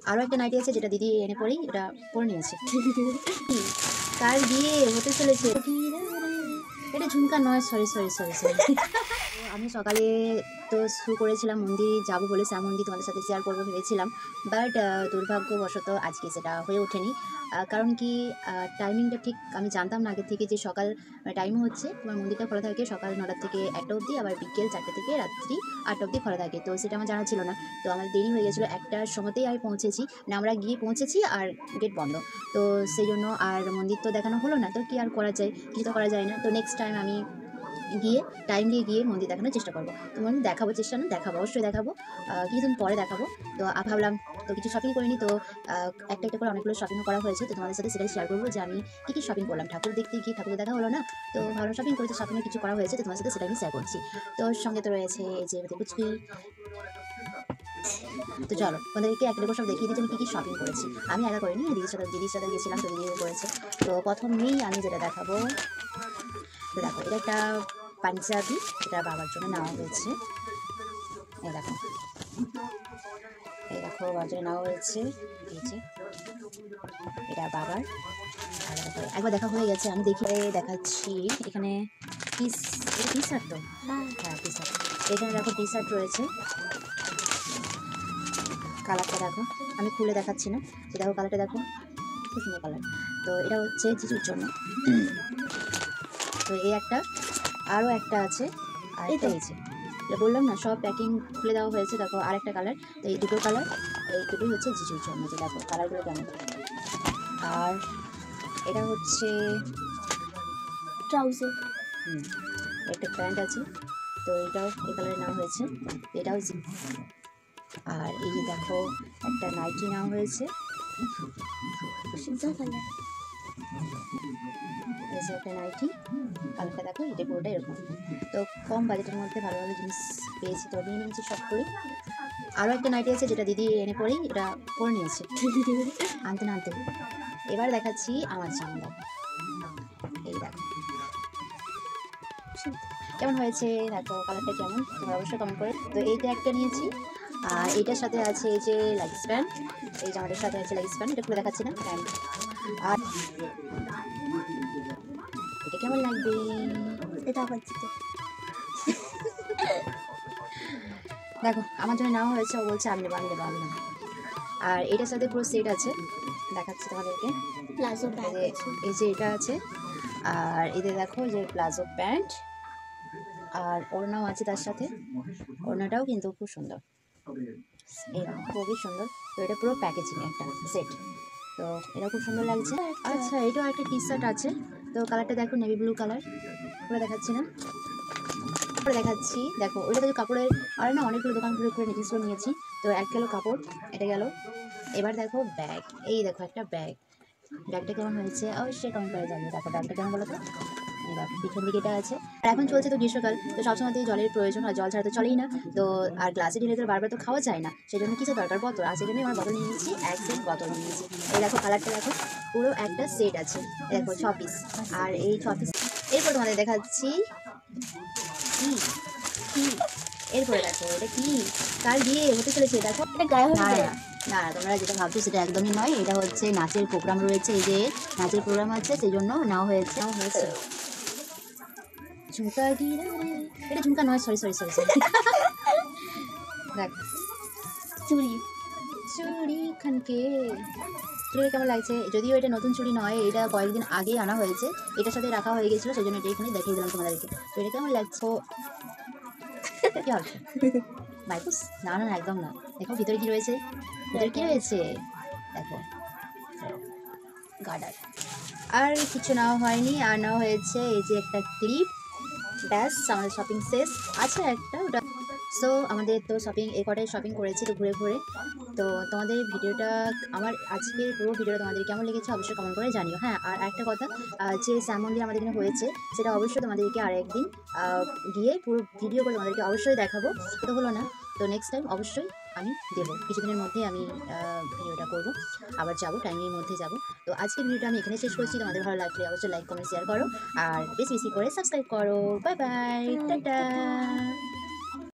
আরও একটা নাইটি আছে যেটা দিদি এনে পরেই এটা পরে নিয়েছে। কার বিয়ে হতে চলেছে। এটা ঝুমকা নয়, সরি সরি সরি সরি। আমি সকালে তো শুরু করেছিলাম মন্দির যাবো বলে, শ্যাম মন্দির তোমাদের সাথে শেয়ার করবো ভেবেছিলাম, বাট দুর্ভাগ্যবশত আজকে সেটা হয়ে ওঠেনি। কারণ কি, টাইমিংটা ঠিক আমি জানতাম না আগে থেকে যে সকাল টাইম হচ্ছে তোমার মন্দিরটা খোলা থাকে সকাল 9টা থেকে 1টা অবধি, আবার বিকেল 4টে থেকে রাত্রি 8টা অবধি খোলা থাকে। তো সেটা আমার জানা ছিল না, তো আমার দেরি হয়ে গেছিলো। 1টার সময়তেই আমি পৌঁছেছি না, আমরা গিয়ে পৌঁছেছি আর গেট বন্ধ, তো সেই জন্য আর মন্দির তো দেখানো হলো না। তো কি আর করা যায়, কিছু তো করা যায় না। তো নেক্সট টাইম আমি গিয়ে টাইম দিয়ে গিয়ে মন্দির দেখানোর চেষ্টা করবো। তোমার আমি দেখাবো, চেষ্টা না দেখাবো, অবশ্যই দেখাবো, কিছুদিন পরে দেখাবো। তো ভাবলাম তো কিছু শপিং করিনি, তো একটা একটা করে অনেকগুলো শপিং করা হয়েছে, তো তোমাদের সাথে সেটাই শেয়ার করবো যে আমি কী শপিং করলাম। ঠাকুর দেখতে গিয়ে ঠাকুর দেখা হলো না, তো ভালো শপিং করেছে, শপিংয়ে কিছু করা হয়েছে, তো তোমার সাথে সেটা আমি শেয়ার করছি। তো ওর সঙ্গে তো রয়েছে এই যে কুচকি। তো চলো তোমাদেরকে একটা করে সব দেখিয়ে দিচ্ছি আমি কী শপিং করেছি। আমি একা করিনি, দিদির সাথে গেছিলাম, তো দিদিও করেছে। তো প্রথমেই আমি যেটা দেখাবো, তো দেখো এটা একটা পাঞ্জাবি, এটা বাবার জন্য নেওয়া হয়েছে। এই দেখো, এই দেখো বাবার জন্য নেওয়া হয়েছে, এই যে এটা বাবার। একবার দেখা হয়ে গেছে, আমি দেখিয়ে দেখাচ্ছি। এখানে টি শার্ট, তো হ্যাঁ টি শার্ট, এখানে দেখো টি শার্ট রয়েছে। কালারটা দেখো, আমি খুলে দেখাচ্ছি না, তো দেখো কালারটা দেখো, খুব সুন্দর কালার। তো এটা হচ্ছে জিজুর জন্য। তো এই একটা, আরও একটা আছে, আর এটা এই যে বললাম না সব প্যাকিং খুলে দেওয়া হয়েছে। দেখো আর একটা কালার, তো এই দুটো কালার, এই দুটোই হচ্ছে জিজুর জন্য। তো দেখো কালারগুলো কেমন। আর এটা হচ্ছে ট্রাউজার, একটা প্যান্ট আছে, তো এটাও এই কালারে নেওয়া হয়েছে, এটাও আর এই যে দেখো একটা নাইটি নেওয়া হয়েছে, একটা নাইটি, কালারটা দেখো, এটা পুরোটা এরকম। তো কম বাজেটের মধ্যে ভালো ভালো জিনিস পেয়েছি, তো নিয়ে নিয়েছি সব করে। আরও একটা নাইটি আছে যেটা দিদি এনে পরেই এটা পরে নিয়েছে আনতে না আনতে। এবার দেখাচ্ছি আমার জামা, এই দেখো কেমন হয়েছে, দেখো কালারটা কেমন, তোমরা অবশ্যই কমেন্ট করে। তো এইটা একটা নিয়েছি, আর এইটার সাথে আছে এই যে লেগিস প্যান্ট, এই জামাটার সাথে আছে লেগিস প্যান্ট, এটা খুলে দেখাচ্ছি না প্যান্ট। আর এটা কেমন লাগবে, এটা হচ্ছে দেখো আমার জন্য নেওয়া হয়েছে, ও বলছে আমি নেবো আমি নেবো আমি নেবো। আর এটার সাথে পুরো সেট আছে, দেখাচ্ছি তোমাদেরকে। প্লাজো প্যান্ট, এই যে এটা আছে, আর এদের দেখো যে প্লাজো প্যান্ট, আর ওড়নাও আছে তার সাথে, ওড়নাটাও কিন্তু খুব সুন্দর, এরকম খুবই সুন্দর। তো এটা পুরো প্যাকেজিং একটা সেট, তো এটা খুব সুন্দর লাগছে। আচ্ছা এটাও একটা টি শার্ট আছে, তো কালারটা দেখো নেভি ব্লু কালার, পুরো দেখাচ্ছি না, পরে দেখাচ্ছি। দেখো ওইটা তো কাপড়ের, আর না অনেকগুলো দোকান ঘুরে ঘুরে নেটিসগুলো নিয়েছি, তো এক গেল কাপড়, এটা গেল। এবার দেখো ব্যাগ, এই দেখো একটা ব্যাগ, ব্যাগটা কেমন হয়েছে অবশ্যই কমেন্ট করে জানিয়ে। দেখো ব্যাগটা কেমন বলো তো, এই দেখো পিছন দিকে এটা আছে। আর এখন চলছে তো গ্রীষ্মকাল, তো সবসময় জলের প্রয়োজন, আর জল ছাড়া তো চলেই না। তো আর গ্লাসে ঢেলে তো বারবার তো খাওয়া যায় না, সেই জন্য কিছু দরকার বোতল, আর সেই জন্যই আমার বোতল নিয়ে নিয়েছি, এক সেট বোতল নিয়ে নিয়েছি। এই দেখো কালারটা দেখো, পুরো একটা সেট আছে, দেখো 6 পিস, আর এই 6 পিস। এরপর তোমাদের দেখাচ্ছি কি কি, এরপরে দেখো এটা কি, কার বিয়ে হতে চলেছে, দেখো এটা গায়ে হয়ে না, তোমরা যেটা ভাবছো সেটা একদমই নয়, এটা হচ্ছে নাচের প্রোগ্রাম রয়েছে, এই যে নাচের প্রোগ্রাম আছে সেই জন্য নেওয়া হয়েছে। ঝুমকা গিরা রে, এটা ঝুমকা নয়, সরি সরি সরি সরি। দেখ চুড়ি, চুড়ি খানকে, চুড়ি কেমন লাগছে, যদিও এটা নতুন চুড়ি নয়, এটা কয়েকদিন আগে আনা হয়েছে, এটার সাথে রাখা হয়ে গেছিলো, সেই জন্য এটা এখানে দেখিয়ে দিলাম তোমাদেরকে। তো এটা কেমন লাগছে, কি হবে মাইকুস, না না না একদম না। দেখো ভিতরে কি রয়েছে, ভিতরে কি রয়েছে দেখো, গার্ডার। আর কিছু নেওয়া হয়নি, আর নেওয়া হয়েছে এই যে একটা ক্লিপ, ব্যাস আমাদের শপিং শেষ। আছে একটা ওটা। সো আমাদের তো শপিং এই কটাই শপিং করেছি তো ঘুরে ঘুরে। তো তোমাদের ভিডিওটা, আমার আজকের পুরো ভিডিওটা তোমাদের কেমন লেগেছে অবশ্যই কমেন্ট করে জানিও। হ্যাঁ আর একটা কথা, যে শ্যাম মন্দির আমাদের এখানে হয়েছে সেটা অবশ্যই তোমাদেরকে আর একদিন গিয়ে পুরো ভিডিও করে তোমাদেরকে অবশ্যই দেখাবো, তো হলো না। তো নেক্সট টাইম অবশ্যই আমি দেবো, কিছুদিনের মধ্যে আমি ভিডিওটা করবো, আবার যাবো টাইমের মধ্যে যাব। তো আজকের ভিডিওটা আমি এখানে শেষ করছি, তোমাদের ভালো লাগলে অবশ্যই লাইক কমেন্ট শেয়ার করো, আর বেশি বেশি করে সাবস্ক্রাইব করো। Bye bye, tata.